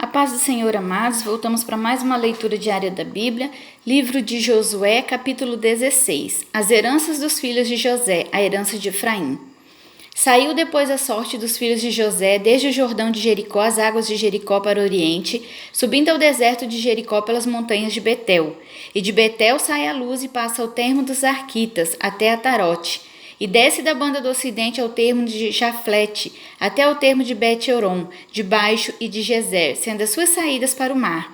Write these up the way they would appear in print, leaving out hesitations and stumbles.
A paz do Senhor, amados, voltamos para mais uma leitura diária da Bíblia, livro de Josué, capítulo 16. As heranças dos filhos de José, a herança de Efraim. Saiu depois a sorte dos filhos de José, desde o Jordão de Jericó, as águas de Jericó para o oriente, subindo ao deserto de Jericó pelas montanhas de Betel. E de Betel sai a luz e passa ao termo dos Arquitas, até Atarote. E desce da banda do ocidente ao termo de Jaflete, até ao termo de Bet-Horon, de Baixo e de Gezer, sendo as suas saídas para o mar.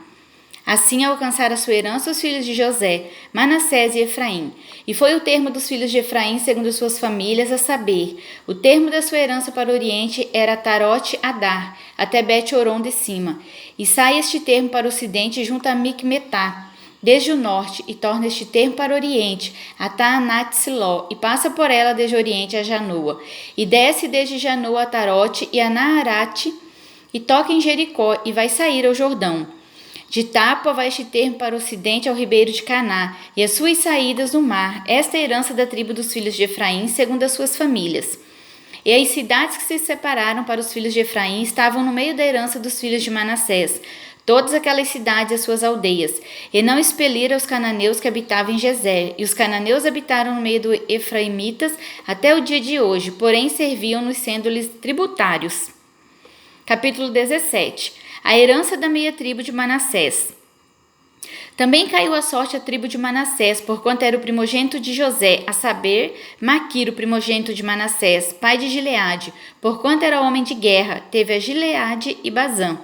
Assim alcançaram a sua herança os filhos de José, Manassés e Efraim. E foi o termo dos filhos de Efraim segundo suas famílias, a saber, o termo da sua herança para o oriente era Tarote Adar, até Bet-Horon de cima. E sai este termo para o ocidente junto a Micmetá, desde o norte, e torna este termo para o oriente, a Taanat-Siló, e passa por ela desde o oriente a Janoa, e desce desde Janoa a Tarote e a Naarate, e toca em Jericó, e vai sair ao Jordão. De Tápua vai este termo para o ocidente ao ribeiro de Caná, e as suas saídas no mar, esta é a herança da tribo dos filhos de Efraim, segundo as suas famílias. E as cidades que se separaram para os filhos de Efraim estavam no meio da herança dos filhos de Manassés, todas aquelas cidades e as suas aldeias, e não expeliram os cananeus que habitavam em Gezer, e os cananeus habitaram no meio dos efraimitas até o dia de hoje, porém serviam-nos sendo-lhes tributários. Capítulo 17. A herança da meia tribo de Manassés. Também caiu a sorte à tribo de Manassés, porquanto era o primogênito de José, a saber, Maquir, o primogênito de Manassés, pai de Gileade, porquanto era homem de guerra, teve a Gileade e Bazã.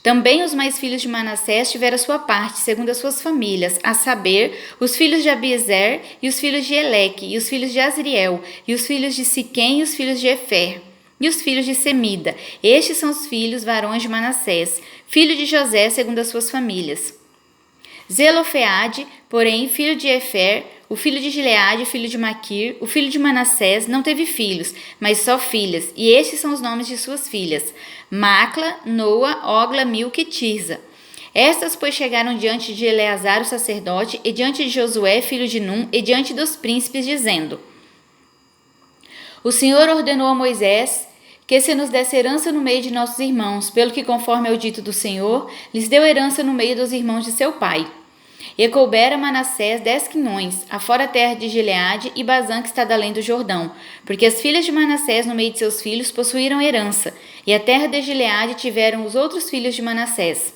Também os mais filhos de Manassés tiveram sua parte, segundo as suas famílias, a saber, os filhos de Abiezer, e os filhos de Eleque, e os filhos de Asriel, e os filhos de Siquém, e os filhos de Efer, e os filhos de Semida. Estes são os filhos varões de Manassés, filho de José, segundo as suas famílias. Zelofeade, porém, filho de Efer, o filho de Gileade, filho de Maquir, o filho de Manassés, não teve filhos, mas só filhas, e estes são os nomes de suas filhas: Macla, Noa, Ogla, Milca e Tirza. Estas, pois, chegaram diante de Eleazar, o sacerdote, e diante de Josué, filho de Num, e diante dos príncipes, dizendo: O Senhor ordenou a Moisés que se nos desse herança no meio de nossos irmãos, pelo que, conforme é o dito do Senhor, lhes deu herança no meio dos irmãos de seu pai. E coubera Manassés 10 quinhões, afora a terra de Gileade e Bazã, que está da além do Jordão, porque as filhas de Manassés, no meio de seus filhos, possuíram herança, e a terra de Gileade tiveram os outros filhos de Manassés.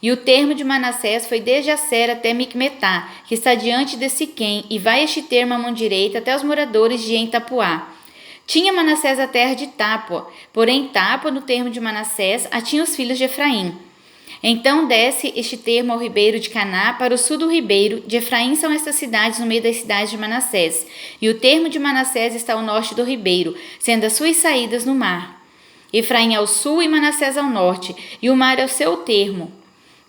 E o termo de Manassés foi desde Aser até Micmetá, que está diante de Siquém, e vai este termo à mão direita até os moradores de Entapuá. Tinha Manassés a terra de Tápua, porém Tápua, no termo de Manassés, a tinha os filhos de Efraim. Então desce este termo ao ribeiro de Caná, para o sul do ribeiro de Efraim são estas cidades no meio das cidades de Manassés, e o termo de Manassés está ao norte do ribeiro, sendo as suas saídas no mar. Efraim ao sul e Manassés ao norte, e o mar é o seu termo.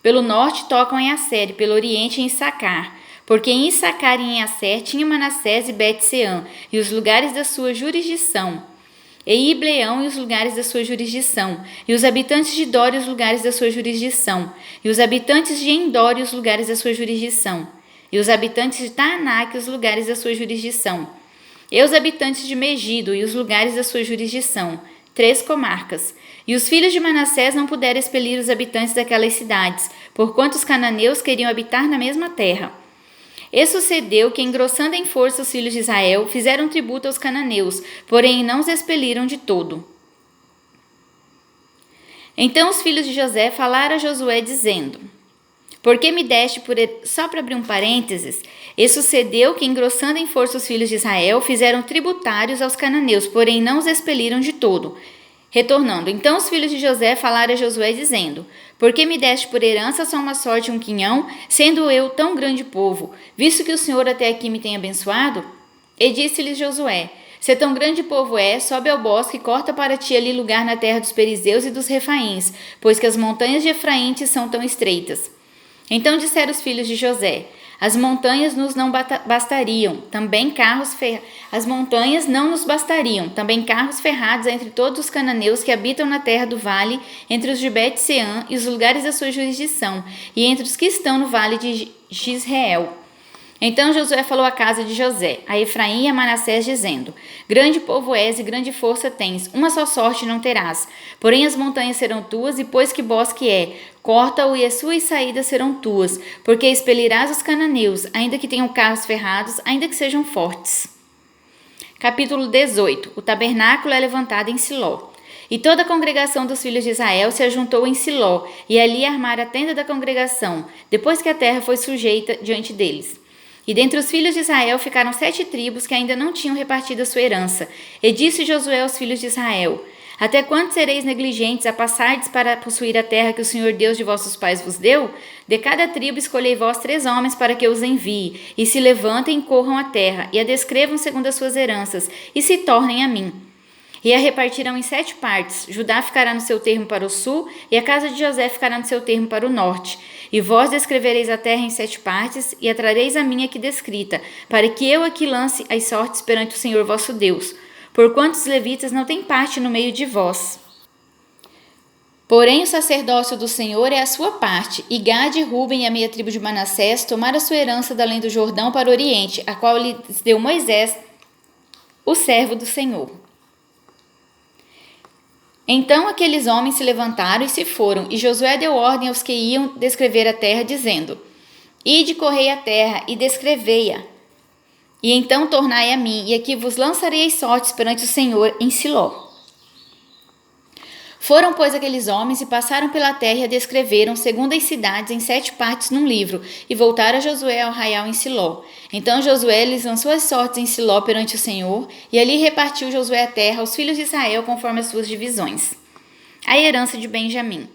Pelo norte tocam em Aser, pelo oriente em Issacar, porque em Issacar e em Aser tinha Manassés e Bet-Seã, e os lugares da sua jurisdição, e Ibleão e os lugares da sua jurisdição, e os habitantes de Dor e os lugares da sua jurisdição, e os habitantes de Endor e os lugares da sua jurisdição, e os habitantes de Taanac e os lugares da sua jurisdição, e os habitantes de Megido e os lugares da sua jurisdição, 3 comarcas. E os filhos de Manassés não puderam expelir os habitantes daquelas cidades, porquanto os cananeus queriam habitar na mesma terra. E sucedeu que, engrossando em força os filhos de Israel, fizeram tributo aos cananeus, porém não os expeliram de todo. Então os filhos de José falaram a Josué, dizendo: Por que me deste por... Só para abrir um parênteses, e sucedeu que, engrossando em força os filhos de Israel, fizeram tributários aos cananeus, porém não os expeliram de todo. Retornando, então os filhos de José falaram a Josué, dizendo: Por que me deste por herança só uma sorte e um quinhão, sendo eu tão grande povo, visto que o Senhor até aqui me tem abençoado? E disse-lhes Josué: Se tão grande povo é, sobe ao bosque e corta para ti ali lugar na terra dos perizeus e dos refaíns, pois que as montanhas de Efraim te são tão estreitas. Então disseram os filhos de José: As montanhas nos não bastariam, também As montanhas não nos bastariam, também carros ferrados entre todos os cananeus que habitam na terra do vale, entre os de Bet-Seã e os lugares da sua jurisdição, e entre os que estão no vale de Jizreel. Então Josué falou à casa de José, a Efraim e a Manassés, dizendo: Grande povo és e grande força tens, uma só sorte não terás. Porém as montanhas serão tuas, e pois que bosque é, corta-o e as suas saídas serão tuas, porque expelirás os cananeus, ainda que tenham carros ferrados, ainda que sejam fortes. Capítulo 18. O tabernáculo é levantado em Siló. E toda a congregação dos filhos de Israel se ajuntou em Siló, e ali armaram a tenda da congregação, depois que a terra foi sujeita diante deles. E dentre os filhos de Israel ficaram 7 tribos que ainda não tinham repartido a sua herança. E disse Josué aos filhos de Israel: Até quando sereis negligentes a passardes para possuir a terra que o Senhor Deus de vossos pais vos deu? De cada tribo escolhei vós 3 homens para que eu os envie, e se levantem e corram a terra, e a descrevam segundo as suas heranças, e se tornem a mim. E a repartirão em 7 partes. Judá ficará no seu termo para o sul, e a casa de José ficará no seu termo para o norte. E vós descrevereis a terra em 7 partes, e a trareis a mim aqui descrita, para que eu aqui lance as sortes perante o Senhor vosso Deus. Porquanto os levitas não têm parte no meio de vós. Porém o sacerdócio do Senhor é a sua parte, e Gade, Ruben e a meia tribo de Manassés tomaram a sua herança da além do Jordão para o oriente, a qual lhes deu Moisés, o servo do Senhor. Então aqueles homens se levantaram e se foram, e Josué deu ordem aos que iam descrever a terra, dizendo: Ide, correi a terra, e descrevei-a. E então tornai a mim, e aqui vos lançarei as sortes perante o Senhor em Siló. Foram, pois, aqueles homens e passaram pela terra e a descreveram, segundo as cidades, em 7 partes num livro, e voltaram a Josué ao arraial em Siló. Então Josué lhes lançou as sortes em Siló perante o Senhor, e ali repartiu Josué a terra aos filhos de Israel conforme as suas divisões. A herança de Benjamim.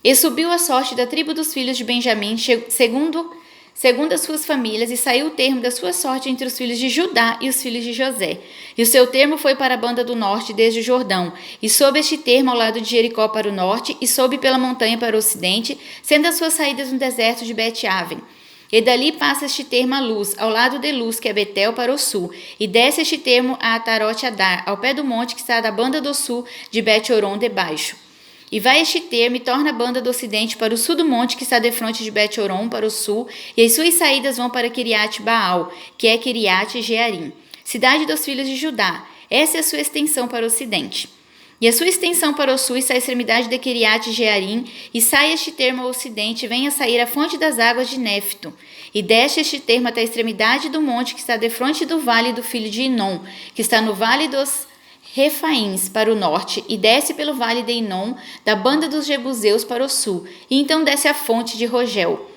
E subiu a sorte da tribo dos filhos de Benjamim, segundo as suas famílias, e saiu o termo da sua sorte entre os filhos de Judá e os filhos de José. E o seu termo foi para a banda do norte, desde o Jordão, e sob este termo ao lado de Jericó para o norte, e sobe pela montanha para o ocidente, sendo as suas saídas no deserto de Bet-Aven. E dali passa este termo a Luz, ao lado de Luz, que é Betel, para o sul, e desce este termo a Atarote-Adar, ao pé do monte que está da banda do sul de Bet-Horon debaixo. E vai este termo e torna a banda do ocidente para o sul do monte que está defronte de Bet-Horon para o sul, e as suas saídas vão para Kiriat-Baal, que é Kiriat-Jearim, cidade dos filhos de Judá. Essa é a sua extensão para o ocidente. E a sua extensão para o sul está a extremidade de Kiriat-Jearim, e sai este termo ao ocidente, vem a sair a fonte das águas de Néfto. E desce este termo até a extremidade do monte que está defronte do vale do filho de Inom, que está no vale dos Refaíns para o norte, e desce pelo vale de Inom, da banda dos Jebuseus para o sul, e então desce a fonte de Rogel.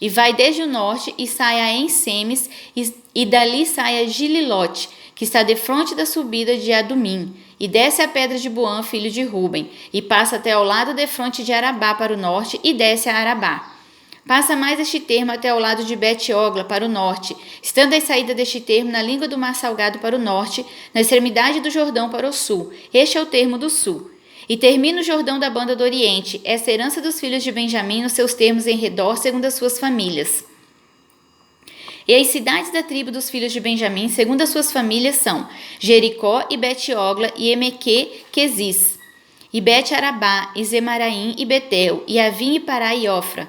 E vai desde o norte e sai a Ensemes, e dali sai a Gililote, que está defronte da subida de Adumim, e desce a pedra de Boã, filho de Ruben, e passa até ao lado defronte de Arabá para o norte, e desce a Arabá. Passa mais este termo até ao lado de Bet-Ogla, para o norte, estando a saída deste termo na língua do mar salgado para o norte, na extremidade do Jordão para o sul. Este é o termo do sul. E termina o Jordão da banda do oriente, essa herança dos filhos de Benjamim nos seus termos em redor, segundo as suas famílias. E as cidades da tribo dos filhos de Benjamim, segundo as suas famílias, são Jericó e Bet-Ogla e Emeque, Quezis, e Bet-Arabá, e Zemaraim e Betel, e Avim e Pará e Ofra,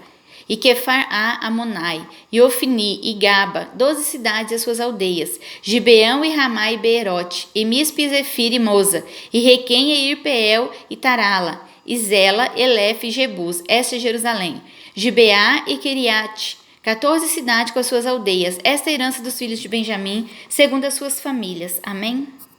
e Quefar-a, Amonai, e Ofni e Gaba, 12 cidades e as suas aldeias, Gibeão e Ramá e Beerote, e Mispe e Zefir e Moza, e Requém e Irpeel e Tarala, e Zela, Elef e Jebus, esta é Jerusalém, Gibeá e Kiriate, 14 cidades com as suas aldeias, esta é a herança dos filhos de Benjamim, segundo as suas famílias. Amém?